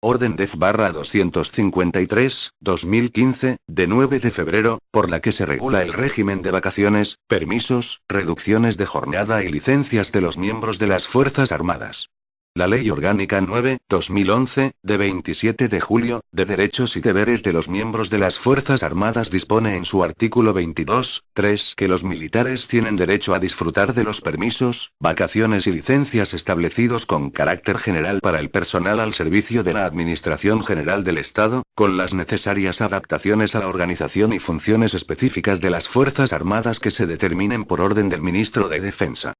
Orden Def-253, 2015, de 9 de febrero, por la que se regula el régimen de vacaciones, permisos, reducciones de jornada y licencias de los miembros de las Fuerzas Armadas. La Ley Orgánica 9/2011, de 27 de julio, de derechos y deberes de los miembros de las Fuerzas Armadas dispone en su artículo 22.3 que los militares tienen derecho a disfrutar de los permisos, vacaciones y licencias establecidos con carácter general para el personal al servicio de la Administración General del Estado, con las necesarias adaptaciones a la organización y funciones específicas de las Fuerzas Armadas que se determinen por orden del Ministro de Defensa.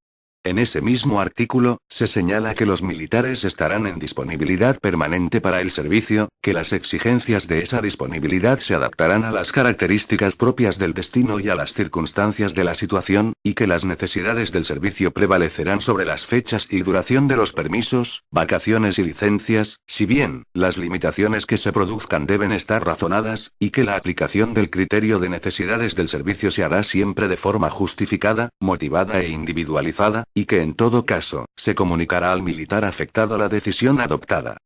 En ese mismo artículo, se señala que los militares estarán en disponibilidad permanente para el servicio, que las exigencias de esa disponibilidad se adaptarán a las características propias del destino y a las circunstancias de la situación, y que las necesidades del servicio prevalecerán sobre las fechas y duración de los permisos, vacaciones y licencias, si bien, las limitaciones que se produzcan deben estar razonadas, y que la aplicación del criterio de necesidades del servicio se hará siempre de forma justificada, motivada e individualizada, y que en todo caso, se comunicará al militar afectado la decisión adoptada.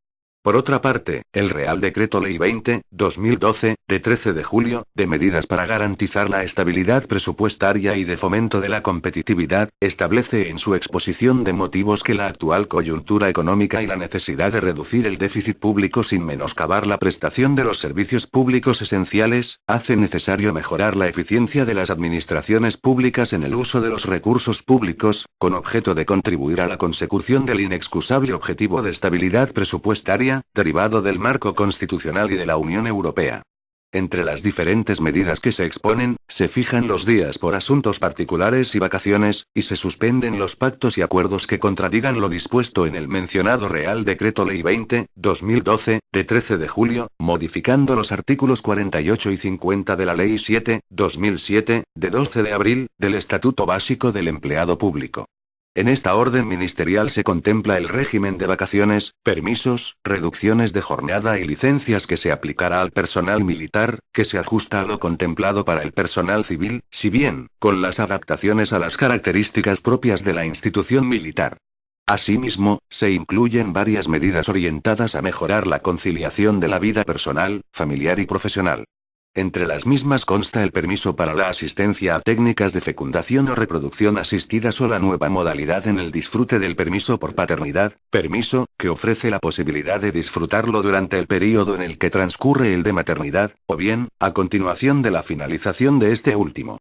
Por otra parte, el Real Decreto Ley 20/2012, de 13 de julio, de medidas para garantizar la estabilidad presupuestaria y de fomento de la competitividad, establece en su exposición de motivos que la actual coyuntura económica y la necesidad de reducir el déficit público sin menoscabar la prestación de los servicios públicos esenciales, hace necesario mejorar la eficiencia de las administraciones públicas en el uso de los recursos públicos, con objeto de contribuir a la consecución del inexcusable objetivo de estabilidad presupuestaria, derivado del marco constitucional y de la Unión Europea. Entre las diferentes medidas que se exponen, se fijan los días por asuntos particulares y vacaciones, y se suspenden los pactos y acuerdos que contradigan lo dispuesto en el mencionado Real Decreto Ley 20/2012, de 13 de julio, modificando los artículos 48 y 50 de la Ley 7/2007, de 12 de abril, del Estatuto Básico del Empleado Público. En esta orden ministerial se contempla el régimen de vacaciones, permisos, reducciones de jornada y licencias que se aplicará al personal militar, que se ajusta a lo contemplado para el personal civil, si bien, con las adaptaciones a las características propias de la institución militar. Asimismo, se incluyen varias medidas orientadas a mejorar la conciliación de la vida personal, familiar y profesional. Entre las mismas consta el permiso para la asistencia a técnicas de fecundación o reproducción asistidas o la nueva modalidad en el disfrute del permiso por paternidad, permiso, que ofrece la posibilidad de disfrutarlo durante el período en el que transcurre el de maternidad, o bien, a continuación de la finalización de este último.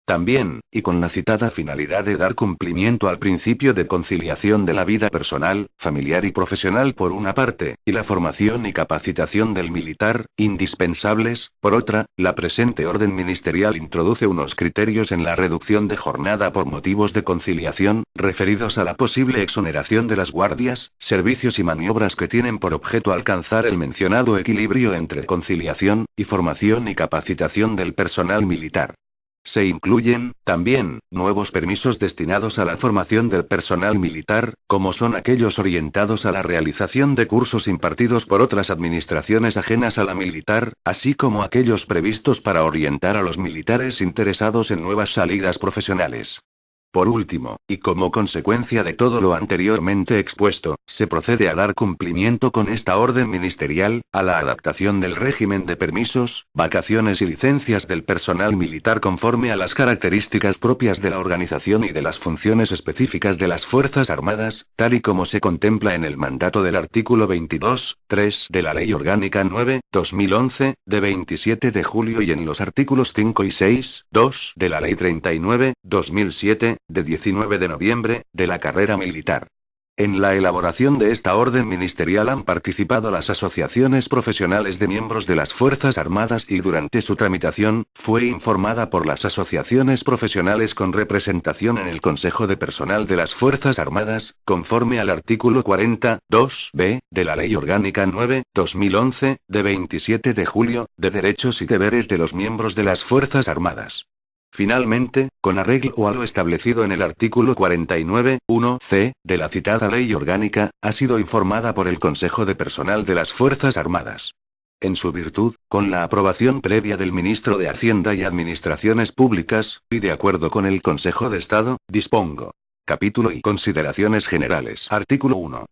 También, y con la citada finalidad de dar cumplimiento al principio de conciliación de la vida personal, familiar y profesional por una parte, y la formación y capacitación del militar, indispensables, por otra, la presente orden ministerial introduce unos criterios en la reducción de jornada por motivos de conciliación, referidos a la posible exoneración de las guardias, servicios y maniobras que tienen por objeto alcanzar el mencionado equilibrio entre conciliación, y formación y capacitación del personal militar. Se incluyen, también, nuevos permisos destinados a la formación del personal militar, como son aquellos orientados a la realización de cursos impartidos por otras administraciones ajenas a la militar, así como aquellos previstos para orientar a los militares interesados en nuevas salidas profesionales. Por último, y como consecuencia de todo lo anteriormente expuesto, se procede a dar cumplimiento con esta orden ministerial, a la adaptación del régimen de permisos, vacaciones y licencias del personal militar conforme a las características propias de la organización y de las funciones específicas de las Fuerzas Armadas, tal y como se contempla en el mandato del artículo 22.3 de la Ley Orgánica 9/2011, de 27 de julio y en los artículos 5 y 6.2 de la Ley 39/2007, de 19 de noviembre, de la carrera militar. En la elaboración de esta orden ministerial han participado las asociaciones profesionales de miembros de las Fuerzas Armadas y durante su tramitación, fue informada por las asociaciones profesionales con representación en el Consejo de Personal de las Fuerzas Armadas, conforme al artículo 40.2b, de la Ley Orgánica 9/2011, de 27 de julio, de derechos y deberes de los miembros de las Fuerzas Armadas. Finalmente, con arreglo a lo establecido en el artículo 49.1c de la citada Ley Orgánica, ha sido informada por el Consejo de Personal de las Fuerzas Armadas. En su virtud, con la aprobación previa del Ministro de Hacienda y Administraciones Públicas, y de acuerdo con el Consejo de Estado, dispongo. Capítulo y consideraciones generales. Artículo 1.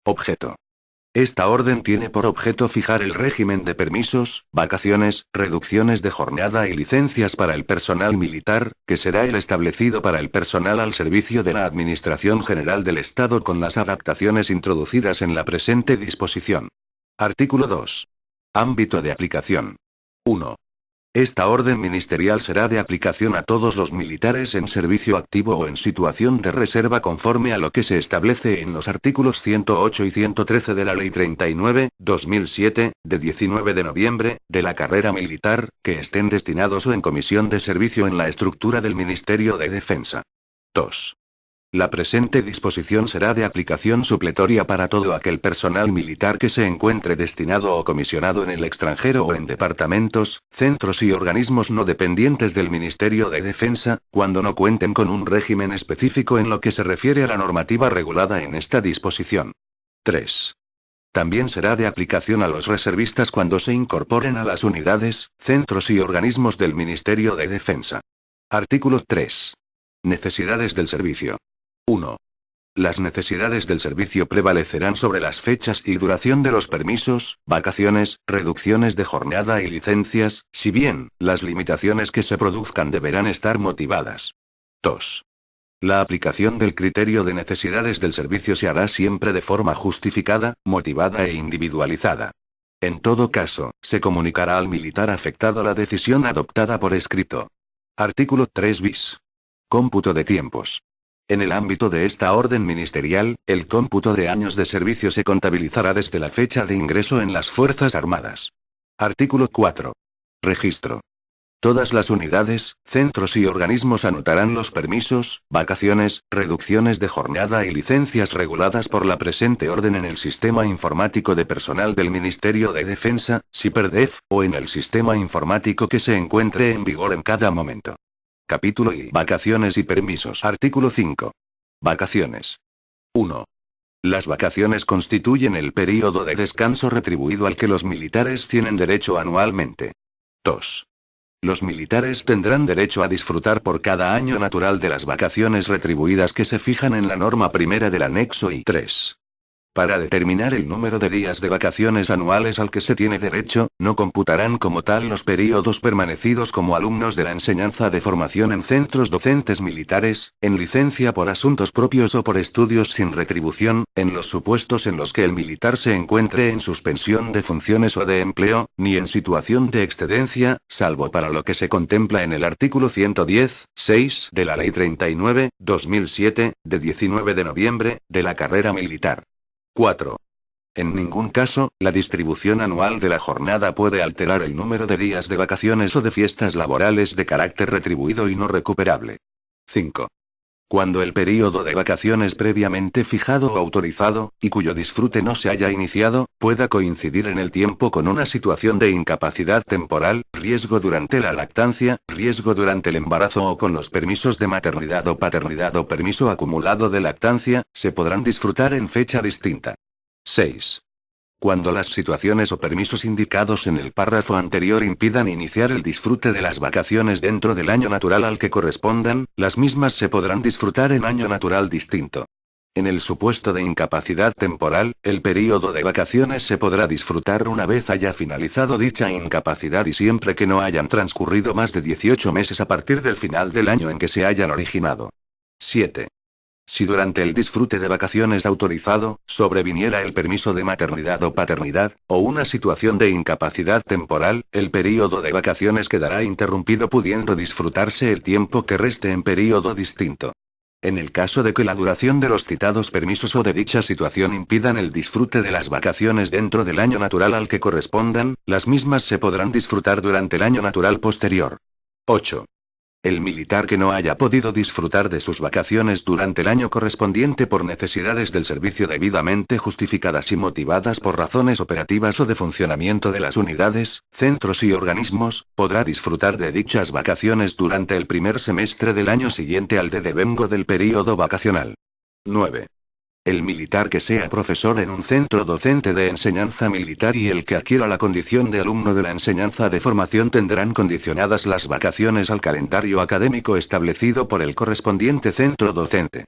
Objeto. Esta orden tiene por objeto fijar el régimen de permisos, vacaciones, reducciones de jornada y licencias para el personal militar, que será el establecido para el personal al servicio de la Administración General del Estado con las adaptaciones introducidas en la presente disposición. Artículo 2. Ámbito de aplicación. 1. Esta orden ministerial será de aplicación a todos los militares en servicio activo o en situación de reserva conforme a lo que se establece en los artículos 108 y 113 de la Ley 39/2007, de 19 de noviembre, de la carrera militar, que estén destinados o en comisión de servicio en la estructura del Ministerio de Defensa. 2. La presente disposición será de aplicación supletoria para todo aquel personal militar que se encuentre destinado o comisionado en el extranjero o en departamentos, centros y organismos no dependientes del Ministerio de Defensa, cuando no cuenten con un régimen específico en lo que se refiere a la normativa regulada en esta disposición. 3. También será de aplicación a los reservistas cuando se incorporen a las unidades, centros y organismos del Ministerio de Defensa. Artículo 3. Necesidades del servicio. 1. Las necesidades del servicio prevalecerán sobre las fechas y duración de los permisos, vacaciones, reducciones de jornada y licencias, si bien, las limitaciones que se produzcan deberán estar motivadas. 2. La aplicación del criterio de necesidades del servicio se hará siempre de forma justificada, motivada e individualizada. En todo caso, se comunicará al militar afectado la decisión adoptada por escrito. Artículo 3 bis. Cómputo de tiempos. En el ámbito de esta orden ministerial, el cómputo de años de servicio se contabilizará desde la fecha de ingreso en las Fuerzas Armadas. Artículo 4. Registro. Todas las unidades, centros y organismos anotarán los permisos, vacaciones, reducciones de jornada y licencias reguladas por la presente orden en el Sistema Informático de Personal del Ministerio de Defensa, SIPERDEF, o en el sistema informático que se encuentre en vigor en cada momento. Capítulo I. Vacaciones y permisos. Artículo 5. Vacaciones. 1. Las vacaciones constituyen el período de descanso retribuido al que los militares tienen derecho anualmente. 2. Los militares tendrán derecho a disfrutar por cada año natural de las vacaciones retribuidas que se fijan en la norma primera del anexo I. 3. Para determinar el número de días de vacaciones anuales al que se tiene derecho, no computarán como tal los períodos permanecidos como alumnos de la enseñanza de formación en centros docentes militares, en licencia por asuntos propios o por estudios sin retribución, en los supuestos en los que el militar se encuentre en suspensión de funciones o de empleo, ni en situación de excedencia, salvo para lo que se contempla en el artículo 110.6 de la Ley 39/2007, de 19 de noviembre, de la carrera militar. 4. En ningún caso, la distribución anual de la jornada puede alterar el número de días de vacaciones o de fiestas laborales de carácter retribuido y no recuperable. 5. Cuando el período de vacaciones previamente fijado o autorizado, y cuyo disfrute no se haya iniciado, pueda coincidir en el tiempo con una situación de incapacidad temporal, riesgo durante la lactancia, riesgo durante el embarazo o con los permisos de maternidad o paternidad o permiso acumulado de lactancia, se podrán disfrutar en fecha distinta. 6. Cuando las situaciones o permisos indicados en el párrafo anterior impidan iniciar el disfrute de las vacaciones dentro del año natural al que correspondan, las mismas se podrán disfrutar en año natural distinto. En el supuesto de incapacidad temporal, el período de vacaciones se podrá disfrutar una vez haya finalizado dicha incapacidad y siempre que no hayan transcurrido más de 18 meses a partir del final del año en que se hayan originado. 7. Si durante el disfrute de vacaciones autorizado, sobreviniera el permiso de maternidad o paternidad, o una situación de incapacidad temporal, el período de vacaciones quedará interrumpido pudiendo disfrutarse el tiempo que reste en período distinto. En el caso de que la duración de los citados permisos o de dicha situación impidan el disfrute de las vacaciones dentro del año natural al que correspondan, las mismas se podrán disfrutar durante el año natural posterior. 8. El militar que no haya podido disfrutar de sus vacaciones durante el año correspondiente por necesidades del servicio debidamente justificadas y motivadas por razones operativas o de funcionamiento de las unidades, centros y organismos, podrá disfrutar de dichas vacaciones durante el primer semestre del año siguiente al de devengo del período vacacional. 9. El militar que sea profesor en un centro docente de enseñanza militar y el que adquiera la condición de alumno de la enseñanza de formación tendrán condicionadas las vacaciones al calendario académico establecido por el correspondiente centro docente.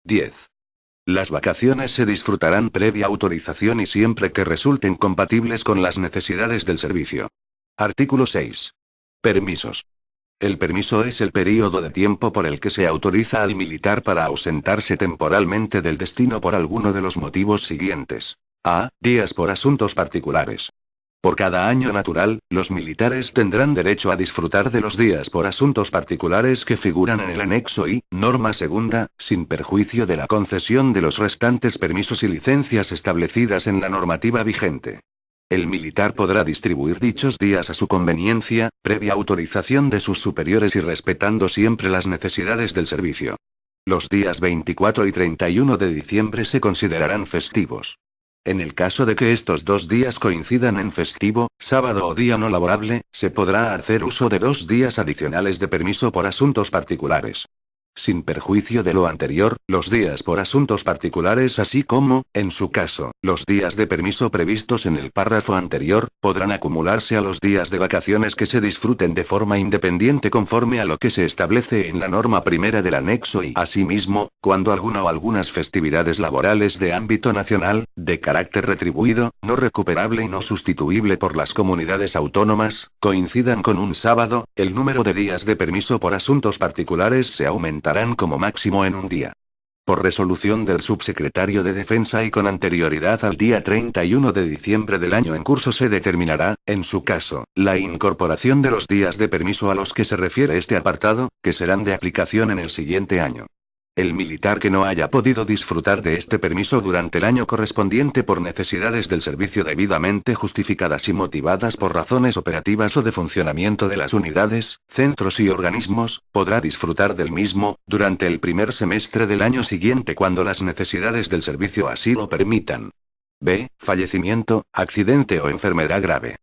10. Las vacaciones se disfrutarán previa autorización y siempre que resulten compatibles con las necesidades del servicio. Artículo 6. Permisos. El permiso es el período de tiempo por el que se autoriza al militar para ausentarse temporalmente del destino por alguno de los motivos siguientes. A. Días por asuntos particulares. Por cada año natural, los militares tendrán derecho a disfrutar de los días por asuntos particulares que figuran en el anexo I, norma segunda, sin perjuicio de la concesión de los restantes permisos y licencias establecidas en la normativa vigente. El militar podrá distribuir dichos días a su conveniencia, previa autorización de sus superiores y respetando siempre las necesidades del servicio. Los días 24 y 31 de diciembre se considerarán festivos. En el caso de que estos dos días coincidan en festivo, sábado o día no laborable, se podrá hacer uso de 2 días adicionales de permiso por asuntos particulares. Sin perjuicio de lo anterior, los días por asuntos particulares así como, en su caso, los días de permiso previstos en el párrafo anterior, podrán acumularse a los días de vacaciones que se disfruten de forma independiente conforme a lo que se establece en la norma primera del anexo y, asimismo, cuando alguna o algunas festividades laborales de ámbito nacional, de carácter retribuido, no recuperable y no sustituible por las comunidades autónomas, coincidan con un sábado, el número de días de permiso por asuntos particulares se aumentarán como máximo en un día. Por resolución del subsecretario de Defensa y con anterioridad al día 31 de diciembre del año en curso se determinará, en su caso, la incorporación de los días de permiso a los que se refiere este apartado, que serán de aplicación en el siguiente año. El militar que no haya podido disfrutar de este permiso durante el año correspondiente por necesidades del servicio debidamente justificadas y motivadas por razones operativas o de funcionamiento de las unidades, centros y organismos, podrá disfrutar del mismo, durante el primer semestre del año siguiente cuando las necesidades del servicio así lo permitan. B. Fallecimiento, accidente o enfermedad grave.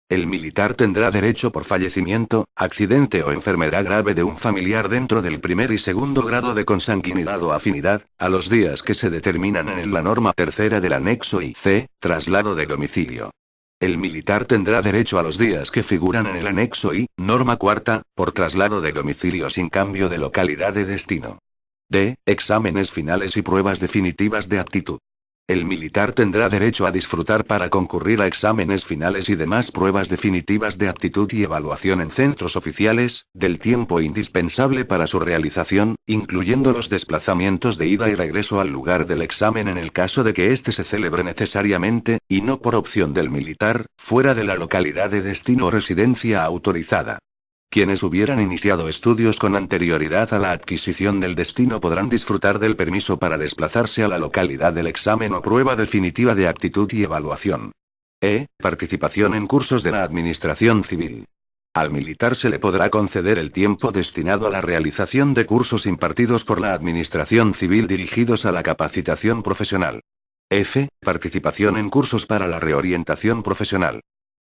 El militar tendrá derecho por fallecimiento, accidente o enfermedad grave de un familiar dentro del primer y segundo grado de consanguinidad o afinidad, a los días que se determinan en la norma tercera del anexo I. C. Traslado de domicilio. El militar tendrá derecho a los días que figuran en el anexo I, norma cuarta, por traslado de domicilio sin cambio de localidad de destino. D. Exámenes finales y pruebas definitivas de aptitud. El militar tendrá derecho a disfrutar para concurrir a exámenes finales y demás pruebas definitivas de aptitud y evaluación en centros oficiales, del tiempo indispensable para su realización, incluyendo los desplazamientos de ida y regreso al lugar del examen en el caso de que éste se celebre necesariamente, y no por opción del militar, fuera de la localidad de destino o residencia autorizada. Quienes hubieran iniciado estudios con anterioridad a la adquisición del destino podrán disfrutar del permiso para desplazarse a la localidad del examen o prueba definitiva de aptitud y evaluación. E. Participación en cursos de la Administración Civil. Al militar se le podrá conceder el tiempo destinado a la realización de cursos impartidos por la Administración Civil dirigidos a la capacitación profesional. F. Participación en cursos para la reorientación profesional.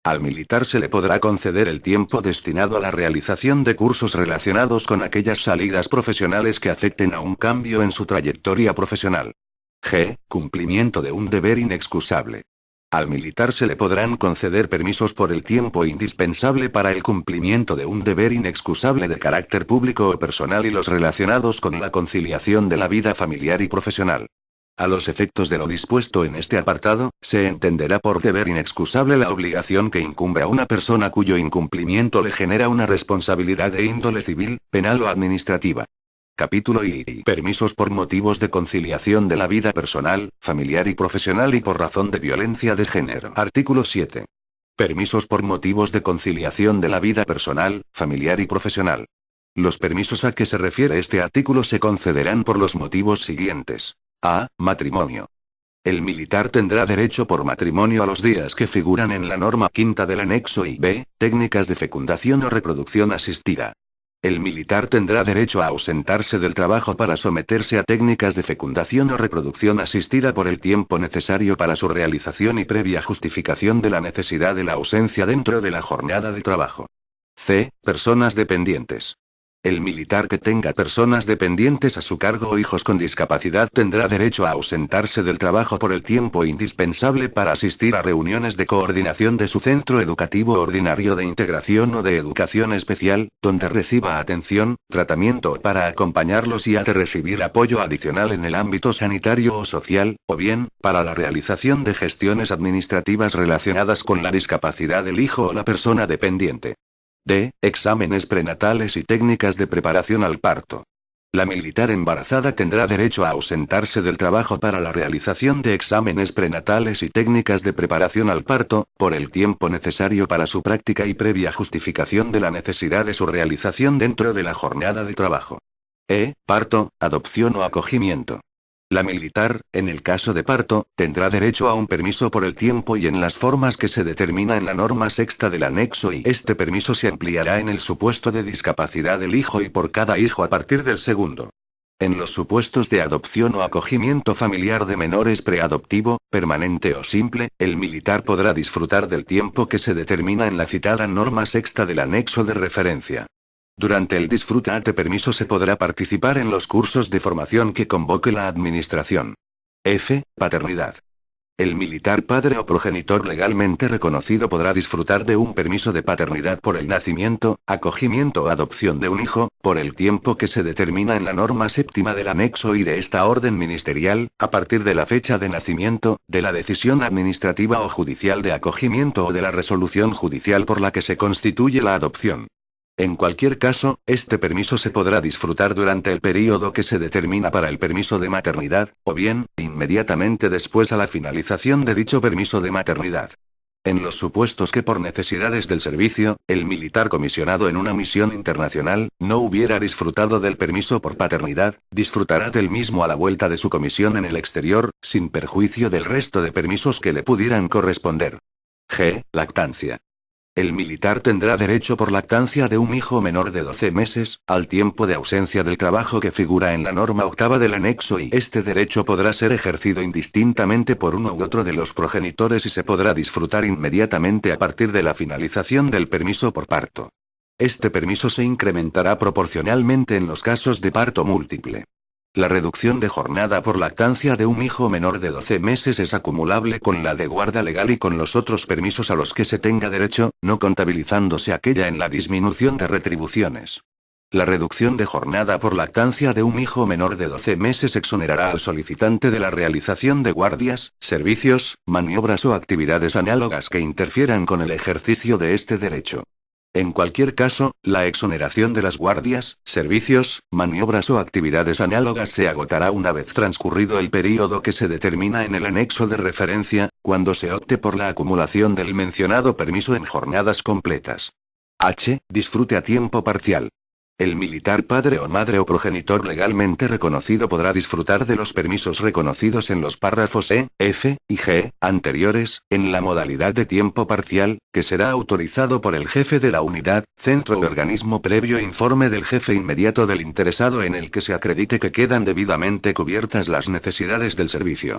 Al militar se le podrá conceder el tiempo destinado a la realización de cursos relacionados con aquellas salidas profesionales que afecten a un cambio en su trayectoria profesional. G. Cumplimiento de un deber inexcusable. Al militar se le podrán conceder permisos por el tiempo indispensable para el cumplimiento de un deber inexcusable de carácter público o personal y los relacionados con la conciliación de la vida familiar y profesional. A los efectos de lo dispuesto en este apartado, se entenderá por deber inexcusable la obligación que incumbe a una persona cuyo incumplimiento le genera una responsabilidad de índole civil, penal o administrativa. Capítulo I. Permisos por motivos de conciliación de la vida personal, familiar y profesional y por razón de violencia de género. Artículo 7. Permisos por motivos de conciliación de la vida personal, familiar y profesional. Los permisos a que se refiere este artículo se concederán por los motivos siguientes. A. Matrimonio. El militar tendrá derecho por matrimonio a los días que figuran en la norma quinta del anexo I. B. Técnicas de fecundación o reproducción asistida. El militar tendrá derecho a ausentarse del trabajo para someterse a técnicas de fecundación o reproducción asistida por el tiempo necesario para su realización y previa justificación de la necesidad de la ausencia dentro de la jornada de trabajo. C. Personas dependientes. El militar que tenga personas dependientes a su cargo o hijos con discapacidad tendrá derecho a ausentarse del trabajo por el tiempo indispensable para asistir a reuniones de coordinación de su centro educativo ordinario de integración o de educación especial, donde reciba atención, tratamiento para acompañarlos y ha de recibir apoyo adicional en el ámbito sanitario o social, o bien, para la realización de gestiones administrativas relacionadas con la discapacidad del hijo o la persona dependiente. D. Exámenes prenatales y técnicas de preparación al parto. La militar embarazada tendrá derecho a ausentarse del trabajo para la realización de exámenes prenatales y técnicas de preparación al parto, por el tiempo necesario para su práctica y previa justificación de la necesidad de su realización dentro de la jornada de trabajo. Parto, adopción o acogimiento. La militar, en el caso de parto, tendrá derecho a un permiso por el tiempo y en las formas que se determina en la norma sexta del anexo y este permiso se ampliará en el supuesto de discapacidad del hijo y por cada hijo a partir del segundo. En los supuestos de adopción o acogimiento familiar de menores preadoptivo, permanente o simple, el militar podrá disfrutar del tiempo que se determina en la citada norma sexta del anexo de referencia. Durante el disfrutante permiso se podrá participar en los cursos de formación que convoque la Administración. Paternidad. El militar padre o progenitor legalmente reconocido podrá disfrutar de un permiso de paternidad por el nacimiento, acogimiento o adopción de un hijo, por el tiempo que se determina en la norma séptima del anexo y de esta orden ministerial, a partir de la fecha de nacimiento, de la decisión administrativa o judicial de acogimiento o de la resolución judicial por la que se constituye la adopción. En cualquier caso, este permiso se podrá disfrutar durante el período que se determina para el permiso de maternidad, o bien, inmediatamente después a la finalización de dicho permiso de maternidad. En los supuestos que por necesidades del servicio, el militar comisionado en una misión internacional, no hubiera disfrutado del permiso por paternidad, disfrutará del mismo a la vuelta de su comisión en el exterior, sin perjuicio del resto de permisos que le pudieran corresponder. Lactancia. El militar tendrá derecho por lactancia de un hijo menor de 12 meses, al tiempo de ausencia del trabajo que figura en la norma octava del anexo y este derecho podrá ser ejercido indistintamente por uno u otro de los progenitores y se podrá disfrutar inmediatamente a partir de la finalización del permiso por parto. Este permiso se incrementará proporcionalmente en los casos de parto múltiple. La reducción de jornada por lactancia de un hijo menor de 12 meses es acumulable con la de guarda legal y con los otros permisos a los que se tenga derecho, no contabilizándose aquella en la disminución de retribuciones. La reducción de jornada por lactancia de un hijo menor de 12 meses exonerará al solicitante de la realización de guardias, servicios, maniobras o actividades análogas que interfieran con el ejercicio de este derecho. En cualquier caso, la exoneración de las guardias, servicios, maniobras o actividades análogas se agotará una vez transcurrido el período que se determina en el anexo de referencia, cuando se opte por la acumulación del mencionado permiso en jornadas completas. Disfrute a tiempo parcial. El militar padre o madre o progenitor legalmente reconocido podrá disfrutar de los permisos reconocidos en los párrafos F y G anteriores, en la modalidad de tiempo parcial, que será autorizado por el jefe de la unidad, centro o organismo previo informe del jefe inmediato del interesado en el que se acredite que quedan debidamente cubiertas las necesidades del servicio.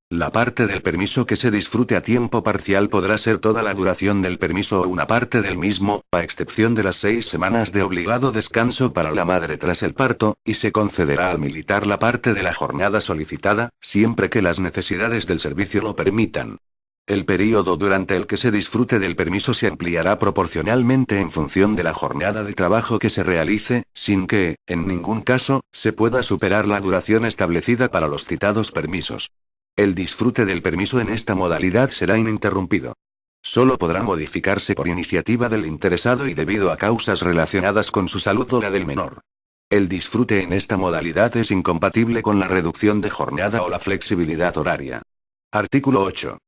La parte del permiso que se disfrute a tiempo parcial podrá ser toda la duración del permiso o una parte del mismo, a excepción de las 6 semanas de obligado descanso para la madre tras el parto, y se concederá al militar la parte de la jornada solicitada, siempre que las necesidades del servicio lo permitan. El período durante el que se disfrute del permiso se ampliará proporcionalmente en función de la jornada de trabajo que se realice, sin que, en ningún caso, se pueda superar la duración establecida para los citados permisos. El disfrute del permiso en esta modalidad será ininterrumpido. Solo podrá modificarse por iniciativa del interesado y debido a causas relacionadas con su salud o la del menor. El disfrute en esta modalidad es incompatible con la reducción de jornada o la flexibilidad horaria. Artículo 8.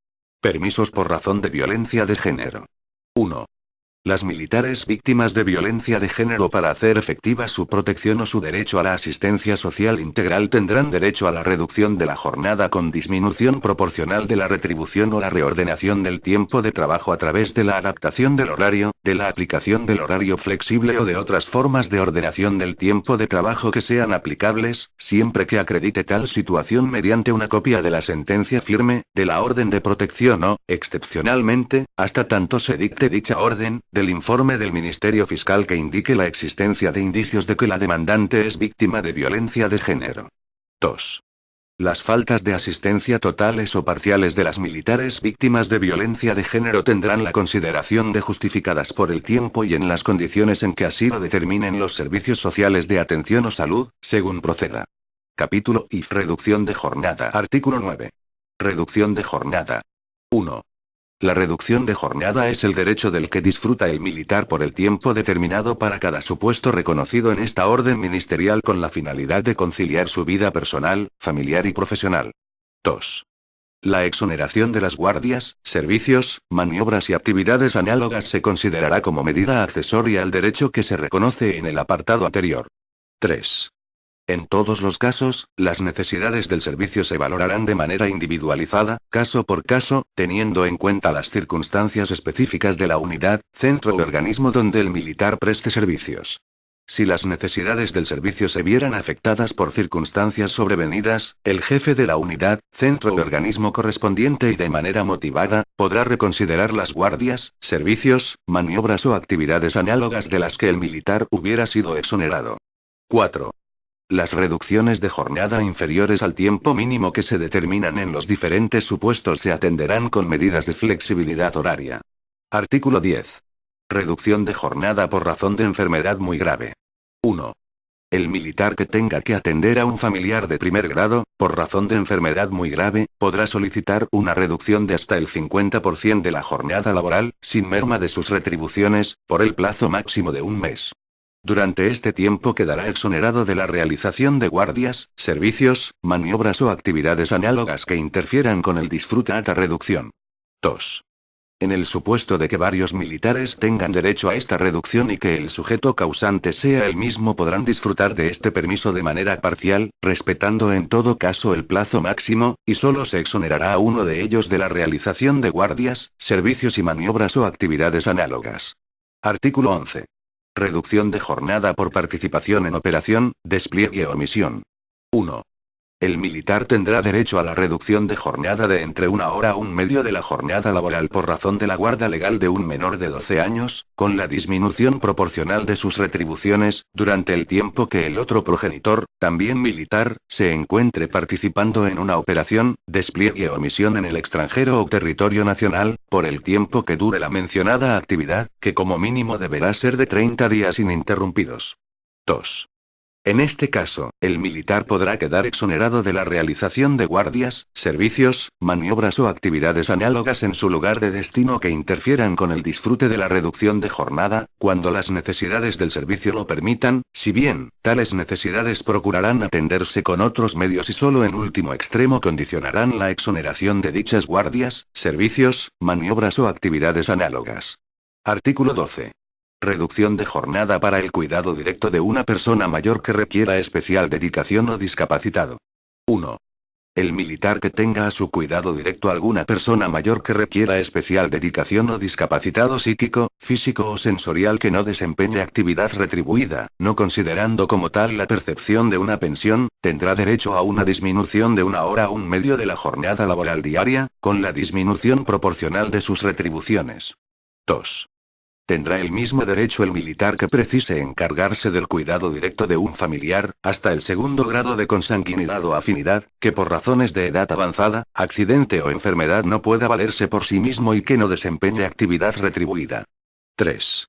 Permisos por razón de violencia de género. 1. Las militares víctimas de violencia de género para hacer efectiva su protección o su derecho a la asistencia social integral tendrán derecho a la reducción de la jornada con disminución proporcional de la retribución o la reordenación del tiempo de trabajo a través de la adaptación del horario, de la aplicación del horario flexible o de otras formas de ordenación del tiempo de trabajo que sean aplicables, siempre que acredite tal situación mediante una copia de la sentencia firme, de la orden de protección o, excepcionalmente, hasta tanto se dicte dicha orden, del informe del Ministerio Fiscal que indique la existencia de indicios de que la demandante es víctima de violencia de género. 2. Las faltas de asistencia totales o parciales de las militares víctimas de violencia de género tendrán la consideración de justificadas por el tiempo y en las condiciones en que así lo determinen los servicios sociales de atención o salud, según proceda. Capítulo I. Reducción de jornada. Artículo 9. Reducción de jornada. 1. La reducción de jornada es el derecho del que disfruta el militar por el tiempo determinado para cada supuesto reconocido en esta orden ministerial con la finalidad de conciliar su vida personal, familiar y profesional. 2. La exoneración de las guardias, servicios, maniobras y actividades análogas se considerará como medida accesoria al derecho que se reconoce en el apartado anterior. 3. En todos los casos, las necesidades del servicio se valorarán de manera individualizada, caso por caso, teniendo en cuenta las circunstancias específicas de la unidad, centro o organismo donde el militar preste servicios. Si las necesidades del servicio se vieran afectadas por circunstancias sobrevenidas, el jefe de la unidad, centro o organismo correspondiente y de manera motivada, podrá reconsiderar las guardias, servicios, maniobras o actividades análogas de las que el militar hubiera sido exonerado. 4. Las reducciones de jornada inferiores al tiempo mínimo que se determinan en los diferentes supuestos se atenderán con medidas de flexibilidad horaria. Artículo 10. Reducción de jornada por razón de enfermedad muy grave. 1. El militar que tenga que atender a un familiar de primer grado, por razón de enfermedad muy grave, podrá solicitar una reducción de hasta el 50% de la jornada laboral, sin merma de sus retribuciones, por el plazo máximo de un mes. Durante este tiempo quedará exonerado de la realización de guardias, servicios, maniobras o actividades análogas que interfieran con el disfrute a esta reducción. 2. En el supuesto de que varios militares tengan derecho a esta reducción y que el sujeto causante sea el mismo, podrán disfrutar de este permiso de manera parcial, respetando en todo caso el plazo máximo, y solo se exonerará a uno de ellos de la realización de guardias, servicios y maniobras o actividades análogas. Artículo 11. Reducción de jornada por participación en operación, despliegue o misión. 1. El militar tendrá derecho a la reducción de jornada de entre 1 hora a 1 medio de la jornada laboral por razón de la guarda legal de un menor de 12 años, con la disminución proporcional de sus retribuciones, durante el tiempo que el otro progenitor, también militar, se encuentre participando en una operación, despliegue o misión en el extranjero o territorio nacional, por el tiempo que dure la mencionada actividad, que como mínimo deberá ser de 30 días ininterrumpidos. 2. En este caso, el militar podrá quedar exonerado de la realización de guardias, servicios, maniobras o actividades análogas en su lugar de destino que interfieran con el disfrute de la reducción de jornada, cuando las necesidades del servicio lo permitan, si bien, tales necesidades procurarán atenderse con otros medios y solo en último extremo condicionarán la exoneración de dichas guardias, servicios, maniobras o actividades análogas. Artículo 12. Reducción de jornada para el cuidado directo de una persona mayor que requiera especial dedicación o discapacitado. 1. El militar que tenga a su cuidado directo alguna persona mayor que requiera especial dedicación o discapacitado psíquico, físico o sensorial que no desempeñe actividad retribuida, no considerando como tal la percepción de una pensión, tendrá derecho a una disminución de 1 hora a 1 medio de la jornada laboral diaria, con la disminución proporcional de sus retribuciones. 2. Tendrá el mismo derecho el militar que precise encargarse del cuidado directo de un familiar, hasta el 2º grado de consanguinidad o afinidad, que por razones de edad avanzada, accidente o enfermedad no pueda valerse por sí mismo y que no desempeñe actividad retribuida. 3.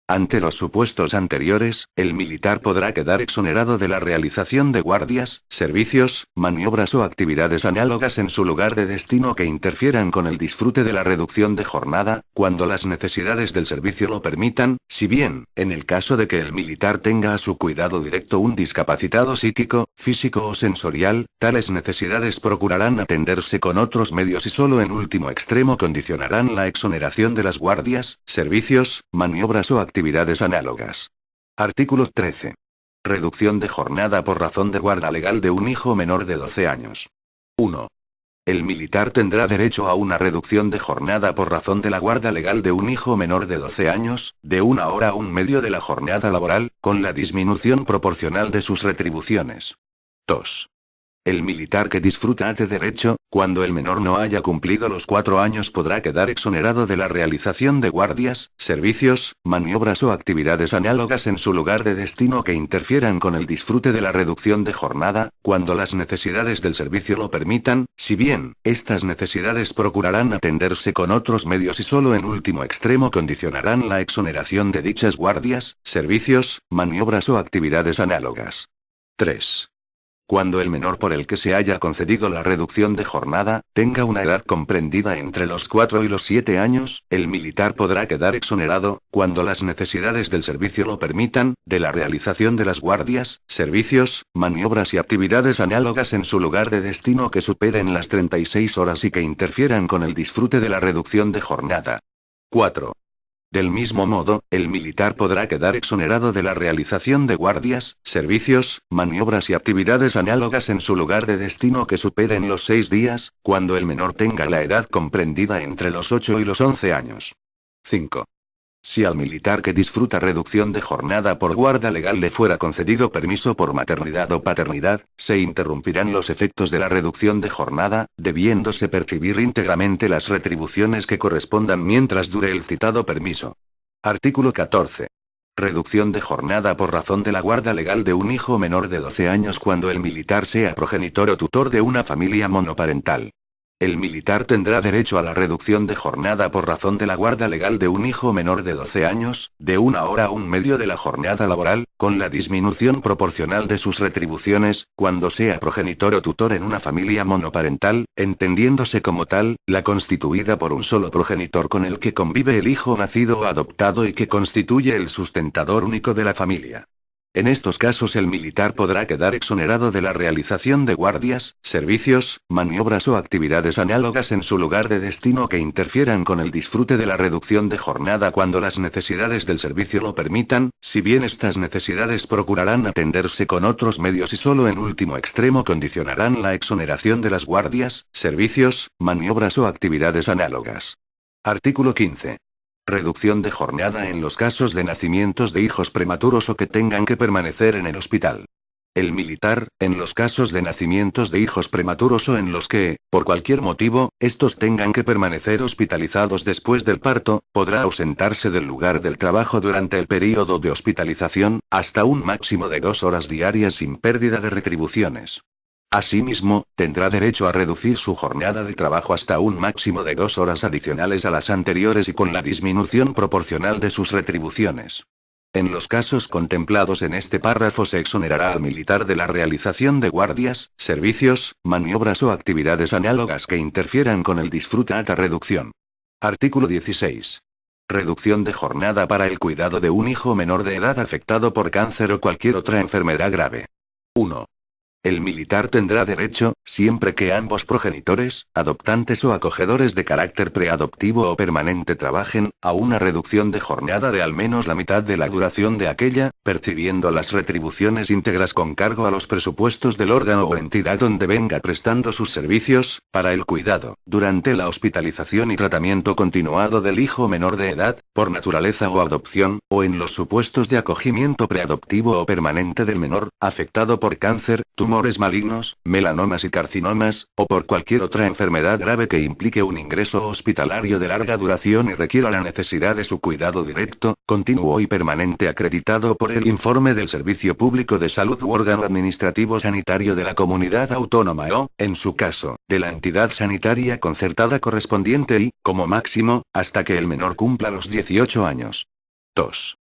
Ante los supuestos anteriores, el militar podrá quedar exonerado de la realización de guardias, servicios, maniobras o actividades análogas en su lugar de destino que interfieran con el disfrute de la reducción de jornada, cuando las necesidades del servicio lo permitan, si bien, en el caso de que el militar tenga a su cuidado directo un discapacitado psíquico, físico o sensorial, tales necesidades procurarán atenderse con otros medios y solo en último extremo condicionarán la exoneración de las guardias, servicios, maniobras o actividades análogas. Artículo 13. Reducción de jornada por razón de guarda legal de un hijo menor de 12 años. 1. El militar tendrá derecho a una reducción de jornada por razón de la guarda legal de un hijo menor de 12 años, de 1 hora a 1 medio de la jornada laboral, con la disminución proporcional de sus retribuciones. 2. El militar que disfruta de derecho, cuando el menor no haya cumplido los 4 años podrá quedar exonerado de la realización de guardias, servicios, maniobras o actividades análogas en su lugar de destino que interfieran con el disfrute de la reducción de jornada, cuando las necesidades del servicio lo permitan, si bien, estas necesidades procurarán atenderse con otros medios y solo en último extremo condicionarán la exoneración de dichas guardias, servicios, maniobras o actividades análogas. 3. Cuando el menor por el que se haya concedido la reducción de jornada, tenga una edad comprendida entre los 4 y los 7 años, el militar podrá quedar exonerado, cuando las necesidades del servicio lo permitan, de la realización de las guardias, servicios, maniobras y actividades análogas en su lugar de destino que superen las 36 horas y que interfieran con el disfrute de la reducción de jornada. 4. Del mismo modo, el militar podrá quedar exonerado de la realización de guardias, servicios, maniobras y actividades análogas en su lugar de destino que superen los 6 días, cuando el menor tenga la edad comprendida entre los 8 y los 11 años. 5. Si al militar que disfruta reducción de jornada por guarda legal le fuera concedido permiso por maternidad o paternidad, se interrumpirán los efectos de la reducción de jornada, debiéndose percibir íntegramente las retribuciones que correspondan mientras dure el citado permiso. Artículo 14. Reducción de jornada por razón de la guarda legal de un hijo menor de 12 años cuando el militar sea progenitor o tutor de una familia monoparental. El militar tendrá derecho a la reducción de jornada por razón de la guarda legal de un hijo menor de 12 años, de 1 hora a 1/2 de la jornada laboral, con la disminución proporcional de sus retribuciones, cuando sea progenitor o tutor en una familia monoparental, entendiéndose como tal, la constituida por un solo progenitor con el que convive el hijo nacido o adoptado y que constituye el sustentador único de la familia. En estos casos el militar podrá quedar exonerado de la realización de guardias, servicios, maniobras o actividades análogas en su lugar de destino que interfieran con el disfrute de la reducción de jornada cuando las necesidades del servicio lo permitan, si bien estas necesidades procurarán atenderse con otros medios y solo en último extremo condicionarán la exoneración de las guardias, servicios, maniobras o actividades análogas. Artículo 15. Reducción de jornada en los casos de nacimientos de hijos prematuros o que tengan que permanecer en el hospital. El militar, en los casos de nacimientos de hijos prematuros o en los que, por cualquier motivo, estos tengan que permanecer hospitalizados después del parto, podrá ausentarse del lugar del trabajo durante el período de hospitalización, hasta un máximo de 2 horas diarias sin pérdida de retribuciones. Asimismo, tendrá derecho a reducir su jornada de trabajo hasta un máximo de 2 horas adicionales a las anteriores y con la disminución proporcional de sus retribuciones. En los casos contemplados en este párrafo se exonerará al militar de la realización de guardias, servicios, maniobras o actividades análogas que interfieran con el disfrute de reducción. Artículo 16. Reducción de jornada para el cuidado de un hijo menor de edad afectado por cáncer o cualquier otra enfermedad grave. 1. El militar tendrá derecho, siempre que ambos progenitores, adoptantes o acogedores de carácter preadoptivo o permanente trabajen, a una reducción de jornada de al menos la mitad de la duración de aquella, percibiendo las retribuciones íntegras con cargo a los presupuestos del órgano o entidad donde venga prestando sus servicios, para el cuidado, durante la hospitalización y tratamiento continuado del hijo menor de edad, por naturaleza o adopción, o en los supuestos de acogimiento preadoptivo o permanente del menor, afectado por cáncer, tumores malignos, melanomas y carcinomas, o por cualquier otra enfermedad grave que implique un ingreso hospitalario de larga duración y requiera la necesidad de su cuidado directo, continuo y permanente acreditado por el informe del Servicio Público de Salud u órgano administrativo sanitario de la comunidad autónoma o, en su caso, de la entidad sanitaria concertada correspondiente y, como máximo, hasta que el menor cumpla los 18 años. 2.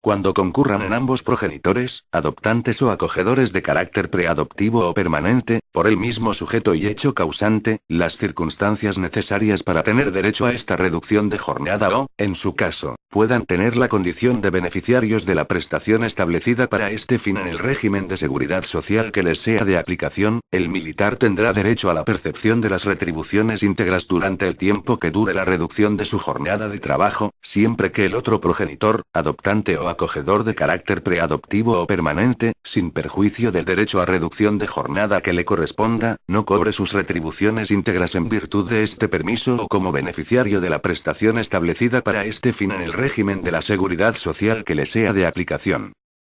Cuando concurran en ambos progenitores, adoptantes o acogedores de carácter preadoptivo o permanente, por el mismo sujeto y hecho causante, las circunstancias necesarias para tener derecho a esta reducción de jornada o, en su caso, puedan tener la condición de beneficiarios de la prestación establecida para este fin en el régimen de seguridad social que les sea de aplicación, el militar tendrá derecho a la percepción de las retribuciones íntegras durante el tiempo que dure la reducción de su jornada de trabajo, siempre que el otro progenitor, adoptante o acogedor de carácter preadoptivo o permanente, sin perjuicio del derecho a reducción de jornada que le corresponda, no cobre sus retribuciones íntegras en virtud de este permiso o como beneficiario de la prestación establecida para este fin en el régimen de la seguridad social que le sea de aplicación.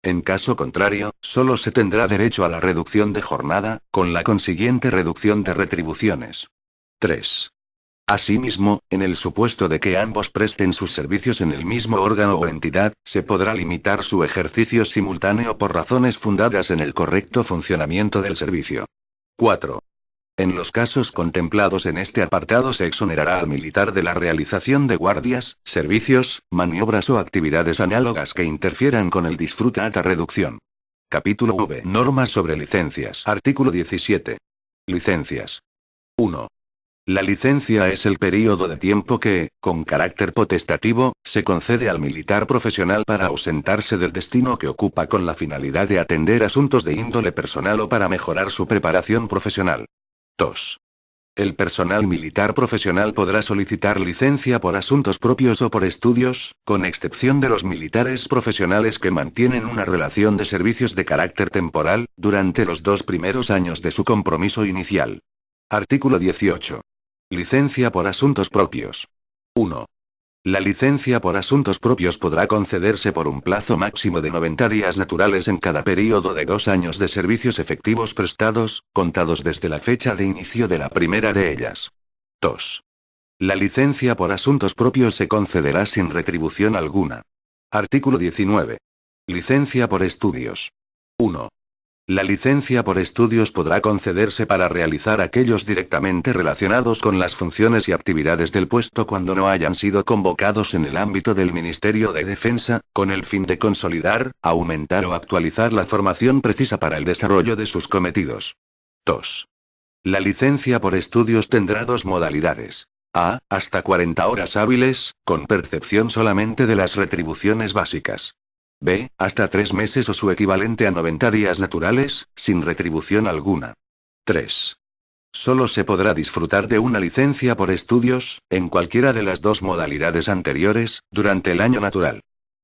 En caso contrario, solo se tendrá derecho a la reducción de jornada, con la consiguiente reducción de retribuciones. 3. Asimismo, en el supuesto de que ambos presten sus servicios en el mismo órgano o entidad, se podrá limitar su ejercicio simultáneo por razones fundadas en el correcto funcionamiento del servicio. 4. En los casos contemplados en este apartado se exonerará al militar de la realización de guardias, servicios, maniobras o actividades análogas que interfieran con el disfrute a reducción. Capítulo V. Normas sobre licencias. Artículo 17. Licencias. 1. La licencia es el período de tiempo que, con carácter potestativo, se concede al militar profesional para ausentarse del destino que ocupa con la finalidad de atender asuntos de índole personal o para mejorar su preparación profesional. 2. El personal militar profesional podrá solicitar licencia por asuntos propios o por estudios, con excepción de los militares profesionales que mantienen una relación de servicios de carácter temporal, durante los 2 primeros años de su compromiso inicial. Artículo 18. Licencia por asuntos propios. 1. La licencia por asuntos propios podrá concederse por un plazo máximo de 90 días naturales en cada período de 2 años de servicios efectivos prestados, contados desde la fecha de inicio de la primera de ellas. 2. La licencia por asuntos propios se concederá sin retribución alguna. Artículo 19. Licencia por estudios. 1. La licencia por estudios podrá concederse para realizar aquellos directamente relacionados con las funciones y actividades del puesto cuando no hayan sido convocados en el ámbito del Ministerio de Defensa, con el fin de consolidar, aumentar o actualizar la formación precisa para el desarrollo de sus cometidos. 2. La licencia por estudios tendrá 2 modalidades. A. Hasta 40 horas hábiles, con percepción solamente de las retribuciones básicas. B. Hasta 3 meses o su equivalente a 90 días naturales, sin retribución alguna. 3. Solo se podrá disfrutar de una licencia por estudios, en cualquiera de las 2 modalidades anteriores, durante el año natural.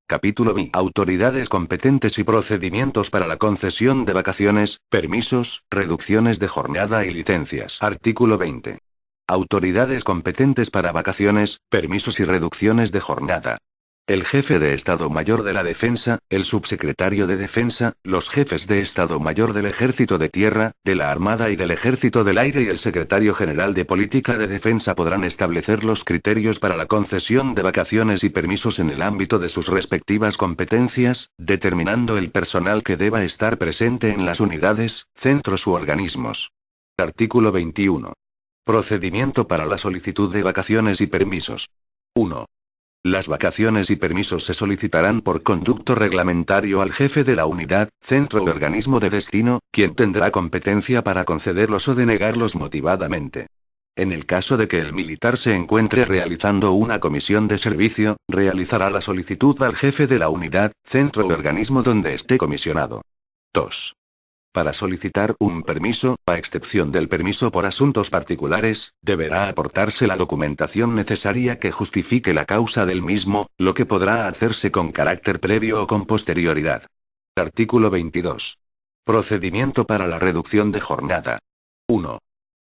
Capítulo B. Autoridades competentes y procedimientos para la concesión de vacaciones, permisos, reducciones de jornada y licencias. Artículo 20. Autoridades competentes para vacaciones, permisos y reducciones de jornada. El jefe de Estado Mayor de la Defensa, el subsecretario de Defensa, los jefes de Estado Mayor del Ejército de Tierra, de la Armada y del Ejército del Aire y el secretario general de Política de Defensa podrán establecer los criterios para la concesión de vacaciones y permisos en el ámbito de sus respectivas competencias, determinando el personal que deba estar presente en las unidades, centros u organismos. Artículo 21. Procedimiento para la solicitud de vacaciones y permisos. 1. Las vacaciones y permisos se solicitarán por conducto reglamentario al jefe de la unidad, centro o organismo de destino, quien tendrá competencia para concederlos o denegarlos motivadamente. En el caso de que el militar se encuentre realizando una comisión de servicio, realizará la solicitud al jefe de la unidad, centro o organismo donde esté comisionado. 2. Para solicitar un permiso, a excepción del permiso por asuntos particulares, deberá aportarse la documentación necesaria que justifique la causa del mismo, lo que podrá hacerse con carácter previo o con posterioridad. Artículo 22. Procedimiento para la reducción de jornada. 1.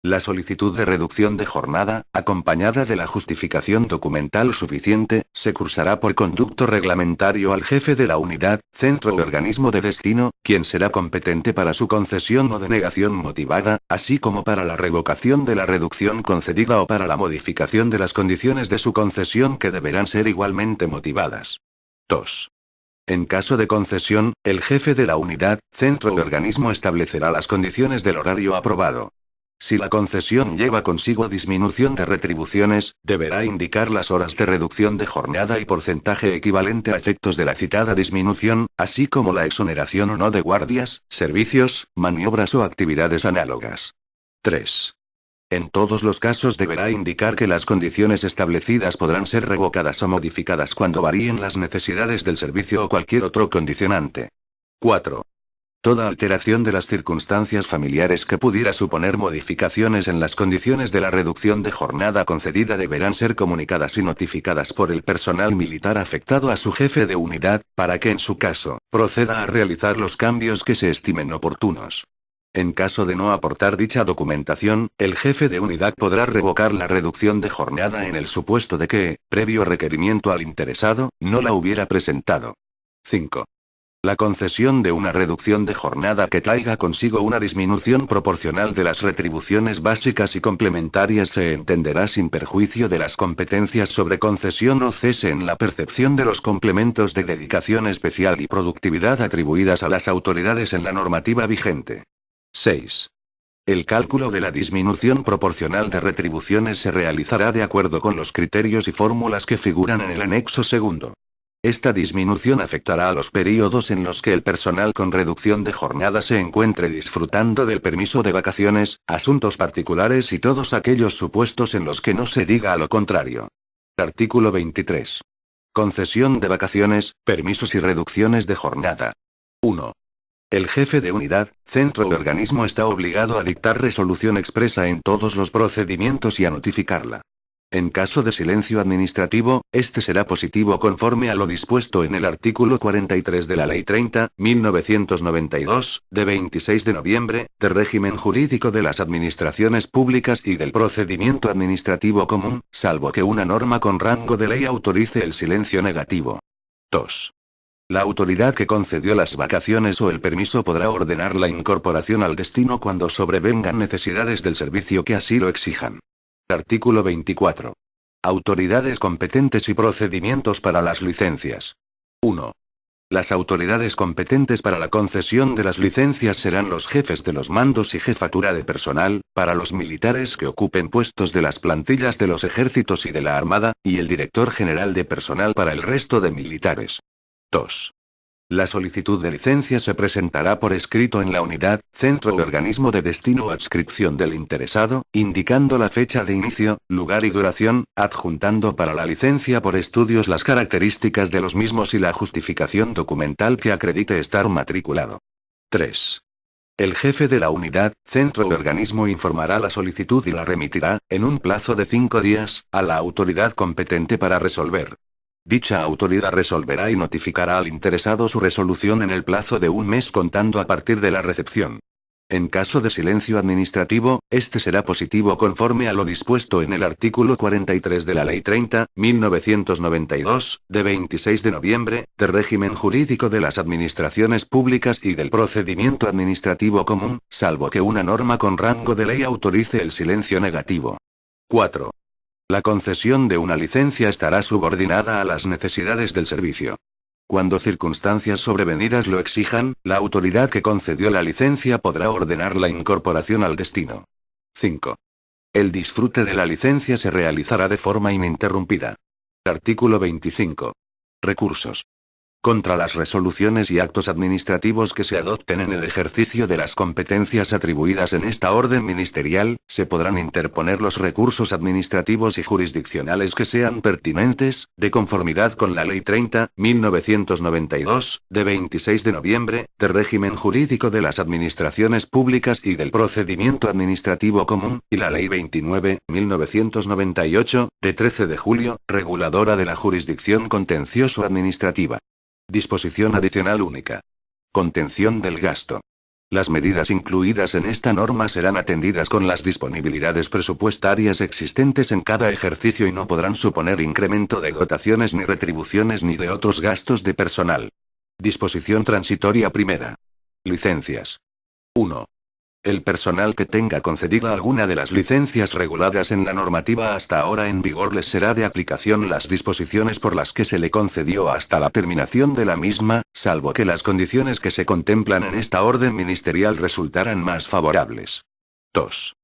La solicitud de reducción de jornada, acompañada de la justificación documental suficiente, se cursará por conducto reglamentario al jefe de la unidad, centro o organismo de destino, quien será competente para su concesión o denegación motivada, así como para la revocación de la reducción concedida o para la modificación de las condiciones de su concesión que deberán ser igualmente motivadas. 2. En caso de concesión, el jefe de la unidad, centro o organismo establecerá las condiciones del horario aprobado. Si la concesión lleva consigo disminución de retribuciones, deberá indicar las horas de reducción de jornada y porcentaje equivalente a efectos de la citada disminución, así como la exoneración o no de guardias, servicios, maniobras o actividades análogas. 3. En todos los casos deberá indicar que las condiciones establecidas podrán ser revocadas o modificadas cuando varíen las necesidades del servicio o cualquier otro condicionante. 4. Toda alteración de las circunstancias familiares que pudiera suponer modificaciones en las condiciones de la reducción de jornada concedida deberán ser comunicadas y notificadas por el personal militar afectado a su jefe de unidad, para que en su caso, proceda a realizar los cambios que se estimen oportunos. En caso de no aportar dicha documentación, el jefe de unidad podrá revocar la reducción de jornada en el supuesto de que, previo requerimiento al interesado, no la hubiera presentado. 5. La concesión de una reducción de jornada que traiga consigo una disminución proporcional de las retribuciones básicas y complementarias se entenderá sin perjuicio de las competencias sobre concesión o cese en la percepción de los complementos de dedicación especial y productividad atribuidas a las autoridades en la normativa vigente. 6. El cálculo de la disminución proporcional de retribuciones se realizará de acuerdo con los criterios y fórmulas que figuran en el anexo segundo. Esta disminución afectará a los períodos en los que el personal con reducción de jornada se encuentre disfrutando del permiso de vacaciones, asuntos particulares y todos aquellos supuestos en los que no se diga lo contrario. Artículo 23. Concesión de vacaciones, permisos y reducciones de jornada. 1. El jefe de unidad, centro o organismo está obligado a dictar resolución expresa en todos los procedimientos y a notificarla. En caso de silencio administrativo, este será positivo conforme a lo dispuesto en el artículo 43 de la Ley 30.1992, de 26 de noviembre, de régimen jurídico de las administraciones públicas y del procedimiento administrativo común, salvo que una norma con rango de ley autorice el silencio negativo. 2. La autoridad que concedió las vacaciones o el permiso podrá ordenar la incorporación al destino cuando sobrevengan necesidades del servicio que así lo exijan. Artículo 24. Autoridades competentes y procedimientos para las licencias. 1. Las autoridades competentes para la concesión de las licencias serán los jefes de los mandos y jefatura de personal, para los militares que ocupen puestos de las plantillas de los ejércitos y de la Armada, y el director general de personal para el resto de militares. 2. La solicitud de licencia se presentará por escrito en la unidad, centro o organismo de destino o adscripción del interesado, indicando la fecha de inicio, lugar y duración, adjuntando para la licencia por estudios las características de los mismos y la justificación documental que acredite estar matriculado. 3. El jefe de la unidad, centro o organismo informará la solicitud y la remitirá, en un plazo de 5 días, a la autoridad competente para resolver. Dicha autoridad resolverá y notificará al interesado su resolución en el plazo de 1 mes contando a partir de la recepción. En caso de silencio administrativo, este será positivo conforme a lo dispuesto en el artículo 43 de la Ley 30.1992, de 26 de noviembre, de régimen jurídico de las administraciones públicas y del procedimiento administrativo común, salvo que una norma con rango de ley autorice el silencio negativo. 4. La concesión de una licencia estará subordinada a las necesidades del servicio. Cuando circunstancias sobrevenidas lo exijan, la autoridad que concedió la licencia podrá ordenar la incorporación al destino. 5. El disfrute de la licencia se realizará de forma ininterrumpida. Artículo 25. Recursos. Contra las resoluciones y actos administrativos que se adopten en el ejercicio de las competencias atribuidas en esta orden ministerial, se podrán interponer los recursos administrativos y jurisdiccionales que sean pertinentes, de conformidad con la Ley 30.1992, de 26 de noviembre, de régimen jurídico de las administraciones públicas y del procedimiento administrativo común, y la Ley 29.1998, de 13 de julio, reguladora de la jurisdicción contencioso-administrativa. Disposición adicional única. Contención del gasto. Las medidas incluidas en esta norma serán atendidas con las disponibilidades presupuestarias existentes en cada ejercicio y no podrán suponer incremento de dotaciones ni retribuciones ni de otros gastos de personal. Disposición transitoria primera. Licencias. 1. El personal que tenga concedida alguna de las licencias reguladas en la normativa hasta ahora en vigor les será de aplicación las disposiciones por las que se le concedió hasta la terminación de la misma, salvo que las condiciones que se contemplan en esta orden ministerial resultaran más favorables. 2.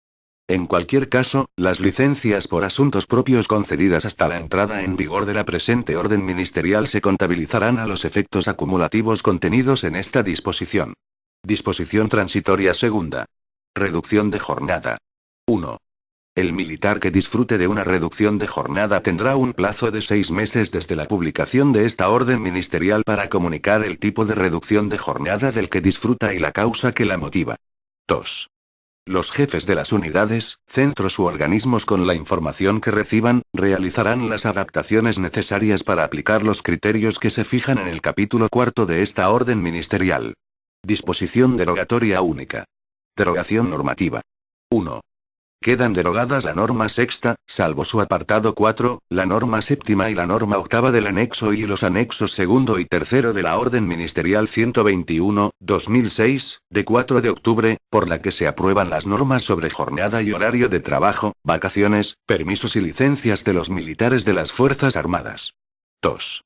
En cualquier caso, las licencias por asuntos propios concedidas hasta la entrada en vigor de la presente orden ministerial se contabilizarán a los efectos acumulativos contenidos en esta disposición. Disposición transitoria segunda. Reducción de jornada. 1. El militar que disfrute de una reducción de jornada tendrá un plazo de 6 meses desde la publicación de esta orden ministerial para comunicar el tipo de reducción de jornada del que disfruta y la causa que la motiva. 2. Los jefes de las unidades, centros u organismos con la información que reciban, realizarán las adaptaciones necesarias para aplicar los criterios que se fijan en el capítulo 4 de esta orden ministerial. Disposición derogatoria única. Derogación normativa. 1. Quedan derogadas la norma sexta, salvo su apartado 4, la norma séptima y la norma octava del anexo I y los anexos segundo y tercero de la Orden Ministerial 121/2006, de 4 de octubre, por la que se aprueban las normas sobre jornada y horario de trabajo, vacaciones, permisos y licencias de los militares de las Fuerzas Armadas. 2.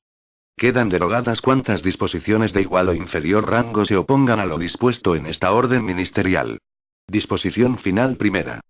Quedan derogadas cuantas disposiciones de igual o inferior rango se opongan a lo dispuesto en esta orden ministerial. Disposición final primera.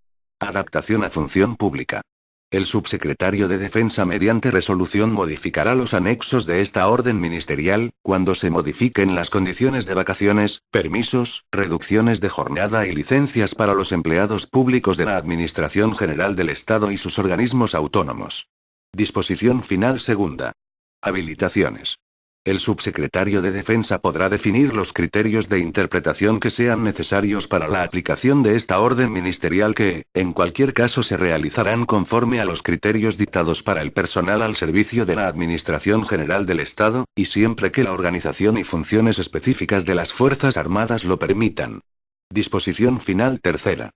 Adaptación a función pública. El subsecretario de Defensa mediante resolución modificará los anexos de esta orden ministerial, cuando se modifiquen las condiciones de vacaciones, permisos, reducciones de jornada y licencias para los empleados públicos de la Administración General del Estado y sus organismos autónomos. Disposición final segunda. Habilitaciones. El subsecretario de Defensa podrá definir los criterios de interpretación que sean necesarios para la aplicación de esta orden ministerial que, en cualquier caso, se realizarán conforme a los criterios dictados para el personal al servicio de la Administración General del Estado, y siempre que la organización y funciones específicas de las Fuerzas Armadas lo permitan. Disposición final tercera.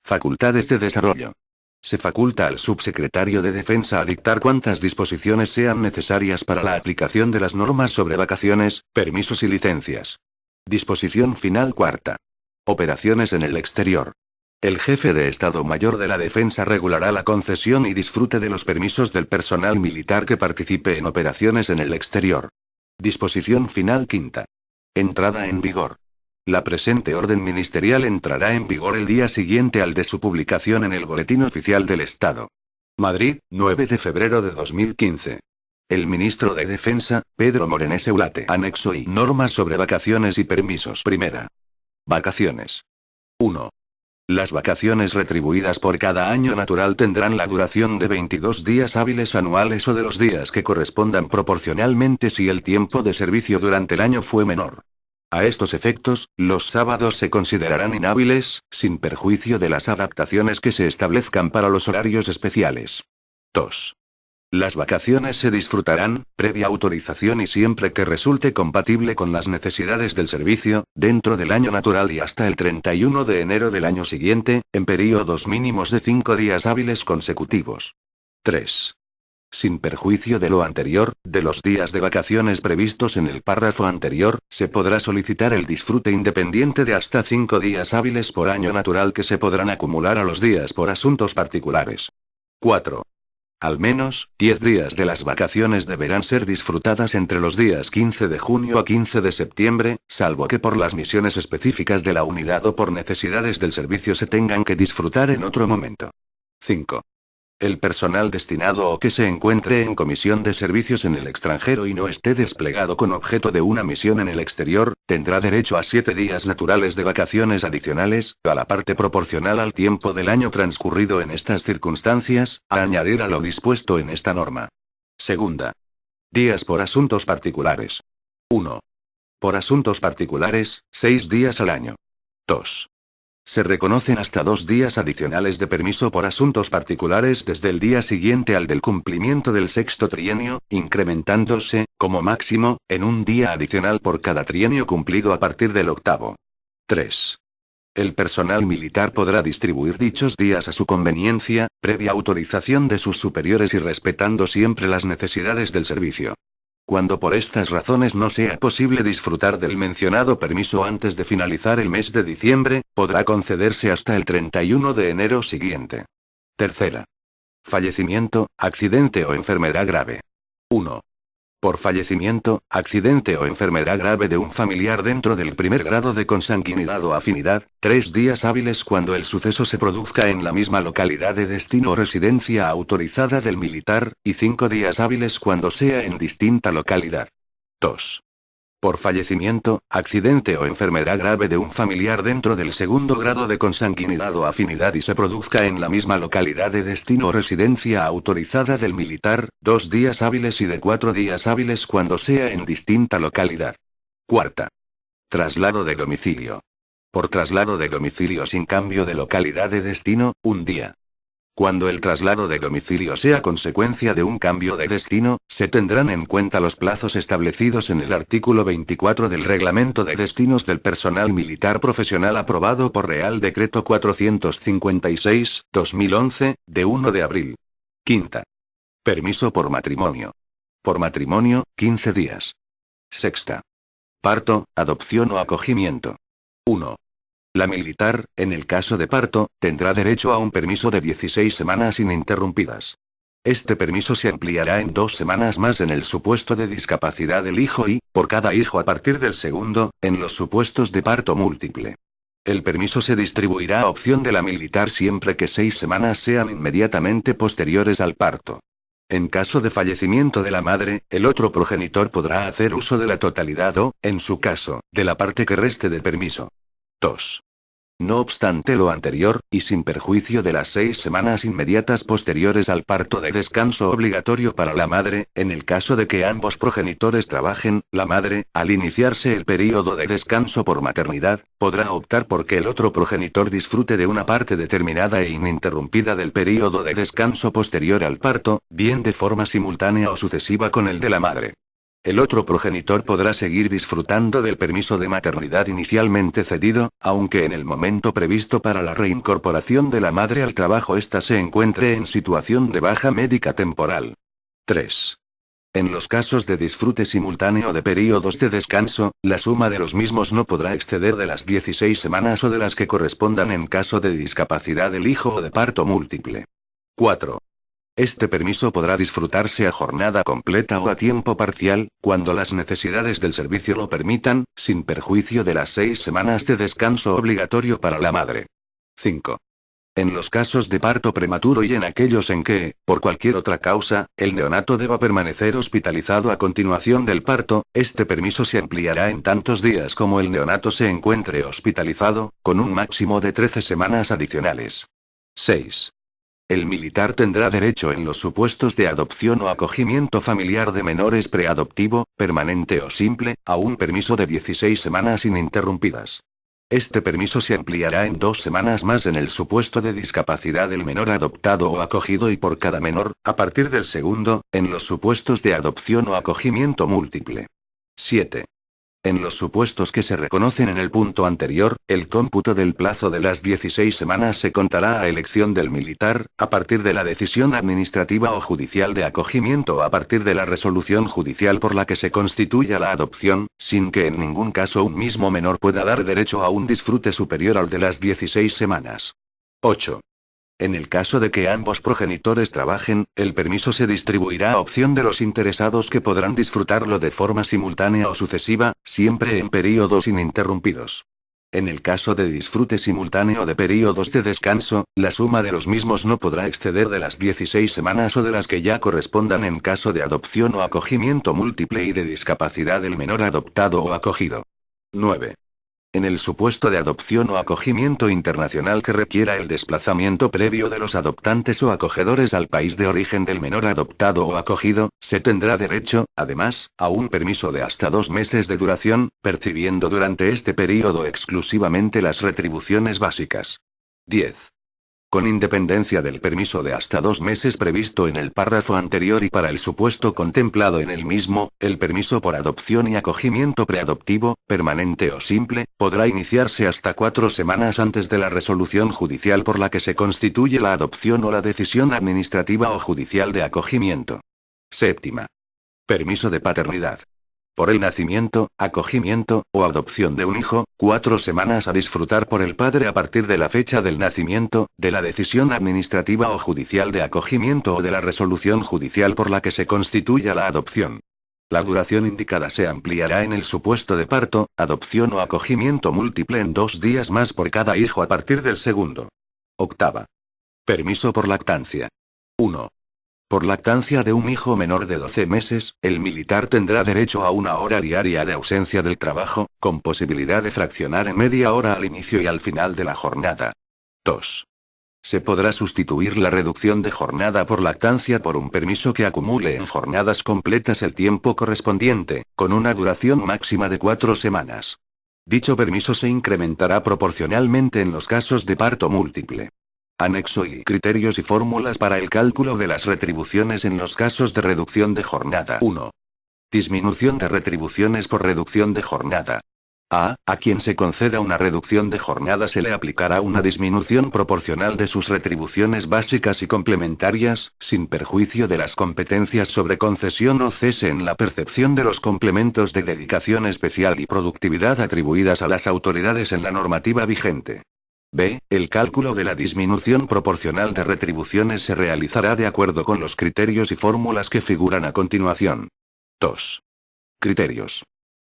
Facultades de desarrollo. Se faculta al subsecretario de Defensa a dictar cuantas disposiciones sean necesarias para la aplicación de las normas sobre vacaciones, permisos y licencias. Disposición final cuarta. Operaciones en el exterior. El jefe de Estado Mayor de la Defensa regulará la concesión y disfrute de los permisos del personal militar que participe en operaciones en el exterior. Disposición final quinta. Entrada en vigor. La presente orden ministerial entrará en vigor el día siguiente al de su publicación en el Boletín Oficial del Estado. Madrid, 9 de febrero de 2015. El ministro de Defensa, Pedro Morenés Eulate. Anexo I. Normas sobre vacaciones y permisos. Primera. Vacaciones. 1. Las vacaciones retribuidas por cada año natural tendrán la duración de 22 días hábiles anuales o de los días que correspondan proporcionalmente si el tiempo de servicio durante el año fue menor. A estos efectos, los sábados se considerarán inhábiles, sin perjuicio de las adaptaciones que se establezcan para los horarios especiales. 2. Las vacaciones se disfrutarán, previa autorización y siempre que resulte compatible con las necesidades del servicio, dentro del año natural y hasta el 31 de enero del año siguiente, en períodos mínimos de 5 días hábiles consecutivos. 3. Sin perjuicio de lo anterior, de los días de vacaciones previstos en el párrafo anterior, se podrá solicitar el disfrute independiente de hasta 5 días hábiles por año natural que se podrán acumular a los días por asuntos particulares. 4. Al menos, 10 días de las vacaciones deberán ser disfrutadas entre los días 15 de junio a 15 de septiembre, salvo que por las misiones específicas de la unidad o por necesidades del servicio se tengan que disfrutar en otro momento. 5. El personal destinado o que se encuentre en comisión de servicios en el extranjero y no esté desplegado con objeto de una misión en el exterior, tendrá derecho a 7 días naturales de vacaciones adicionales, a la parte proporcional al tiempo del año transcurrido en estas circunstancias, a añadir a lo dispuesto en esta norma. Segunda. Días por asuntos particulares. 1. Por asuntos particulares, 6 días al año. 2. Se reconocen hasta 2 días adicionales de permiso por asuntos particulares desde el día siguiente al del cumplimiento del sexto trienio, incrementándose, como máximo, en un día adicional por cada trienio cumplido a partir del octavo. 3. El personal militar podrá distribuir dichos días a su conveniencia, previa autorización de sus superiores y respetando siempre las necesidades del servicio. Cuando por estas razones no sea posible disfrutar del mencionado permiso antes de finalizar el mes de diciembre, podrá concederse hasta el 31 de enero siguiente. Tercera. Fallecimiento, accidente o enfermedad grave. 1. Por fallecimiento, accidente o enfermedad grave de un familiar dentro del primer grado de consanguinidad o afinidad, 3 días hábiles cuando el suceso se produzca en la misma localidad de destino o residencia autorizada del militar, y 5 días hábiles cuando sea en distinta localidad. 2. Por fallecimiento, accidente o enfermedad grave de un familiar dentro del segundo grado de consanguinidad o afinidad y se produzca en la misma localidad de destino o residencia autorizada del militar, 2 días hábiles y de 4 días hábiles cuando sea en distinta localidad. Cuarta. Traslado de domicilio. Por traslado de domicilio sin cambio de localidad de destino, 1 día. Cuando el traslado de domicilio sea consecuencia de un cambio de destino, se tendrán en cuenta los plazos establecidos en el artículo 24 del Reglamento de Destinos del Personal Militar Profesional aprobado por Real Decreto 456/2011, de 1 de abril. Quinta. Permiso por matrimonio. Por matrimonio, 15 días. Sexta. Parto, adopción o acogimiento. 1. La militar, en el caso de parto, tendrá derecho a un permiso de 16 semanas ininterrumpidas. Este permiso se ampliará en 2 semanas más en el supuesto de discapacidad del hijo y, por cada hijo a partir del segundo, en los supuestos de parto múltiple. El permiso se distribuirá a opción de la militar siempre que 6 semanas sean inmediatamente posteriores al parto. En caso de fallecimiento de la madre, el otro progenitor podrá hacer uso de la totalidad o, en su caso, de la parte que reste del permiso. 2. No obstante lo anterior, y sin perjuicio de las 6 semanas inmediatas posteriores al parto de descanso obligatorio para la madre, en el caso de que ambos progenitores trabajen, la madre, al iniciarse el período de descanso por maternidad, podrá optar por que el otro progenitor disfrute de una parte determinada e ininterrumpida del período de descanso posterior al parto, bien de forma simultánea o sucesiva con el de la madre. El otro progenitor podrá seguir disfrutando del permiso de maternidad inicialmente cedido, aunque en el momento previsto para la reincorporación de la madre al trabajo ésta se encuentre en situación de baja médica temporal. 3. En los casos de disfrute simultáneo de períodos de descanso, la suma de los mismos no podrá exceder de las 16 semanas o de las que correspondan en caso de discapacidad del hijo o de parto múltiple. 4. Este permiso podrá disfrutarse a jornada completa o a tiempo parcial, cuando las necesidades del servicio lo permitan, sin perjuicio de las 6 semanas de descanso obligatorio para la madre. 5. En los casos de parto prematuro y en aquellos en que, por cualquier otra causa, el neonato deba permanecer hospitalizado a continuación del parto, este permiso se ampliará en tantos días como el neonato se encuentre hospitalizado, con un máximo de 13 semanas adicionales. 6. El militar tendrá derecho en los supuestos de adopción o acogimiento familiar de menores preadoptivo, permanente o simple, a un permiso de 16 semanas ininterrumpidas. Este permiso se ampliará en 2 semanas más en el supuesto de discapacidad del menor adoptado o acogido y por cada menor, a partir del segundo, en los supuestos de adopción o acogimiento múltiple. 7. En los supuestos que se reconocen en el punto anterior, el cómputo del plazo de las 16 semanas se contará a elección del militar, a partir de la decisión administrativa o judicial de acogimiento o a partir de la resolución judicial por la que se constituya la adopción, sin que en ningún caso un mismo menor pueda dar derecho a un disfrute superior al de las 16 semanas. 8. En el caso de que ambos progenitores trabajen, el permiso se distribuirá a opción de los interesados que podrán disfrutarlo de forma simultánea o sucesiva, siempre en períodos ininterrumpidos. En el caso de disfrute simultáneo de períodos de descanso, la suma de los mismos no podrá exceder de las 16 semanas o de las que ya correspondan en caso de adopción o acogimiento múltiple y de discapacidad del menor adoptado o acogido. 9. En el supuesto de adopción o acogimiento internacional que requiera el desplazamiento previo de los adoptantes o acogedores al país de origen del menor adoptado o acogido, se tendrá derecho, además, a un permiso de hasta 2 meses de duración, percibiendo durante este período exclusivamente las retribuciones básicas. 10. Con independencia del permiso de hasta 2 meses previsto en el párrafo anterior y para el supuesto contemplado en el mismo, el permiso por adopción y acogimiento preadoptivo, permanente o simple, podrá iniciarse hasta 4 semanas antes de la resolución judicial por la que se constituye la adopción o la decisión administrativa o judicial de acogimiento. Séptima. Permiso de paternidad. Por el nacimiento, acogimiento, o adopción de un hijo, 4 semanas a disfrutar por el padre a partir de la fecha del nacimiento, de la decisión administrativa o judicial de acogimiento o de la resolución judicial por la que se constituya la adopción. La duración indicada se ampliará en el supuesto de parto, adopción o acogimiento múltiple en 2 días más por cada hijo a partir del segundo. Octava. Permiso por lactancia. 1. Por lactancia de un hijo menor de 12 meses, el militar tendrá derecho a 1 hora diaria de ausencia del trabajo, con posibilidad de fraccionar en media hora al inicio y al final de la jornada. 2. Se podrá sustituir la reducción de jornada por lactancia por un permiso que acumule en jornadas completas el tiempo correspondiente, con una duración máxima de 4 semanas. Dicho permiso se incrementará proporcionalmente en los casos de parto múltiple. Anexo y criterios y fórmulas para el cálculo de las retribuciones en los casos de reducción de jornada. 1. Disminución de retribuciones por reducción de jornada. A quien se conceda una reducción de jornada se le aplicará una disminución proporcional de sus retribuciones básicas y complementarias, sin perjuicio de las competencias sobre concesión o cese en la percepción de los complementos de dedicación especial y productividad atribuidas a las autoridades en la normativa vigente. B. El cálculo de la disminución proporcional de retribuciones se realizará de acuerdo con los criterios y fórmulas que figuran a continuación. 2. Criterios.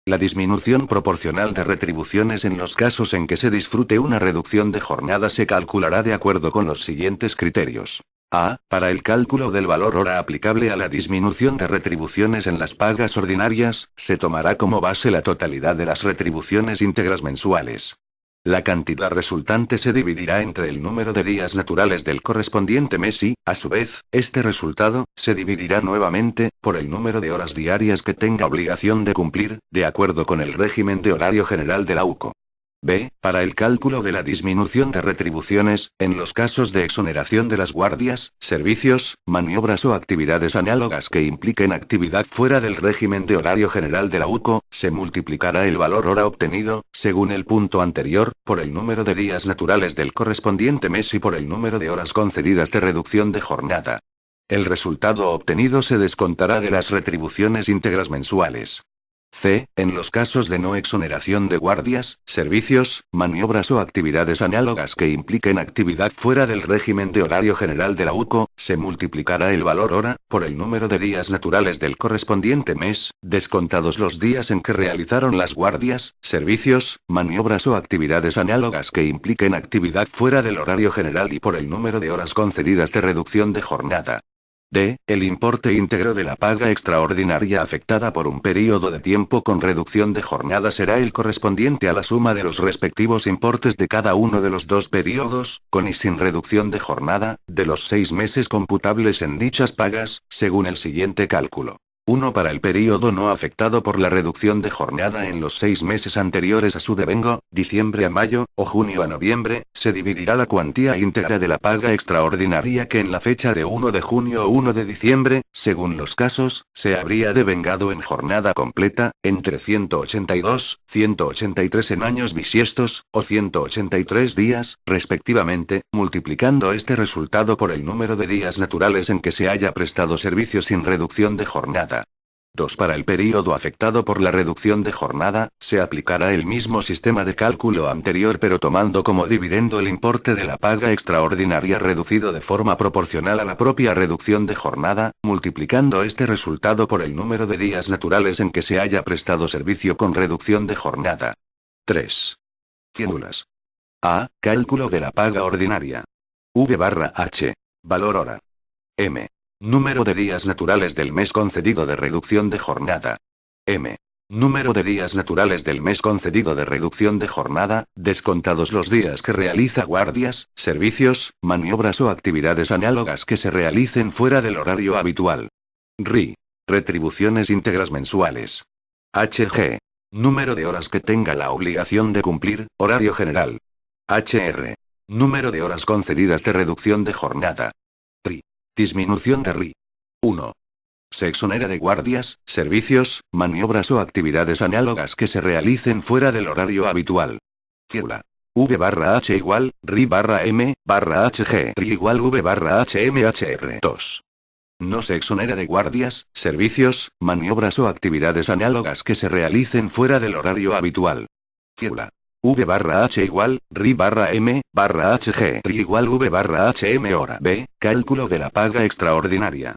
La disminución proporcional de retribuciones en los casos en que se disfrute una reducción de jornada se calculará de acuerdo con los siguientes criterios. A. Para el cálculo del valor hora aplicable a la disminución de retribuciones en las pagas ordinarias, se tomará como base la totalidad de las retribuciones íntegras mensuales. La cantidad resultante se dividirá entre el número de días naturales del correspondiente mes y, a su vez, este resultado, se dividirá nuevamente, por el número de horas diarias que tenga obligación de cumplir, de acuerdo con el régimen de horario general de la UCO. B. Para el cálculo de la disminución de retribuciones, en los casos de exoneración de las guardias, servicios, maniobras o actividades análogas que impliquen actividad fuera del régimen de horario general de la UCO, se multiplicará el valor hora obtenido, según el punto anterior, por el número de días naturales del correspondiente mes y por el número de horas concedidas de reducción de jornada. El resultado obtenido se descontará de las retribuciones íntegras mensuales. C. En los casos de no exoneración de guardias, servicios, maniobras o actividades análogas que impliquen actividad fuera del régimen de horario general de la UCO, se multiplicará el valor hora, por el número de días naturales del correspondiente mes, descontados los días en que realizaron las guardias, servicios, maniobras o actividades análogas que impliquen actividad fuera del horario general y por el número de horas concedidas de reducción de jornada. D. El importe íntegro de la paga extraordinaria afectada por un período de tiempo con reducción de jornada será el correspondiente a la suma de los respectivos importes de cada uno de los dos períodos, con y sin reducción de jornada, de los 6 meses computables en dichas pagas, según el siguiente cálculo. 1. Para el período no afectado por la reducción de jornada en los 6 meses anteriores a su devengo, diciembre a mayo, o junio a noviembre, se dividirá la cuantía íntegra de la paga extraordinaria que en la fecha de 1 de junio o 1 de diciembre, según los casos, se habría devengado en jornada completa, entre 182, 183 en años bisiestos, o 183 días, respectivamente, multiplicando este resultado por el número de días naturales en que se haya prestado servicio sin reducción de jornada. 2. Para el período afectado por la reducción de jornada, se aplicará el mismo sistema de cálculo anterior pero tomando como dividendo el importe de la paga extraordinaria reducido de forma proporcional a la propia reducción de jornada, multiplicando este resultado por el número de días naturales en que se haya prestado servicio con reducción de jornada. 3. Cédulas. A. Cálculo de la paga ordinaria. V/H. Valor hora. M. Número de días naturales del mes concedido de reducción de jornada. M. Número de días naturales del mes concedido de reducción de jornada, descontados los días que realiza guardias, servicios, maniobras o actividades análogas que se realicen fuera del horario habitual. RI. Retribuciones íntegras mensuales. HG. Número de horas que tenga la obligación de cumplir, horario general. HR. Número de horas concedidas de reducción de jornada. RI. Disminución de RI. 1. Se exonera de guardias, servicios, maniobras o actividades análogas que se realicen fuera del horario habitual. Cédula. V/H igual, RI/M/HG, RI igual V/HMHR. 2. No se exonera de guardias, servicios, maniobras o actividades análogas que se realicen fuera del horario habitual. Cédula. V/H igual, RI/M/HG, RI igual V/HM hora. B. Cálculo de la paga extraordinaria.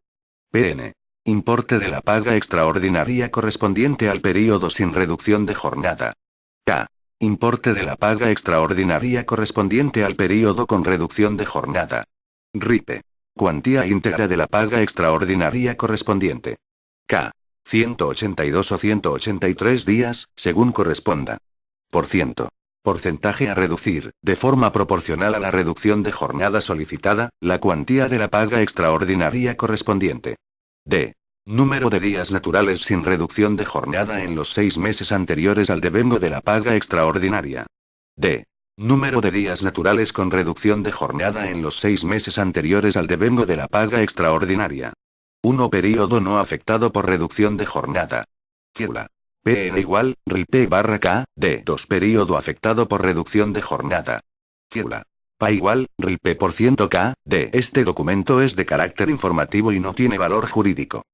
PN. Importe de la paga extraordinaria correspondiente al período sin reducción de jornada. K. Importe de la paga extraordinaria correspondiente al período con reducción de jornada. RIPE. Cuantía íntegra de la paga extraordinaria correspondiente. K. 182 o 183 días, según corresponda. Por ciento. Porcentaje a reducir, de forma proporcional a la reducción de jornada solicitada, la cuantía de la paga extraordinaria correspondiente. D. Número de días naturales sin reducción de jornada en los 6 meses anteriores al devengo de la paga extraordinaria. D. Número de días naturales con reducción de jornada en los 6 meses anteriores al devengo de la paga extraordinaria. 1. Período no afectado por reducción de jornada. Quiebla. PN igual, RIP barra K, D. 2. Período afectado por reducción de jornada. Quiebla. PA igual, RIP por ciento K, D. Este documento es de carácter informativo y no tiene valor jurídico.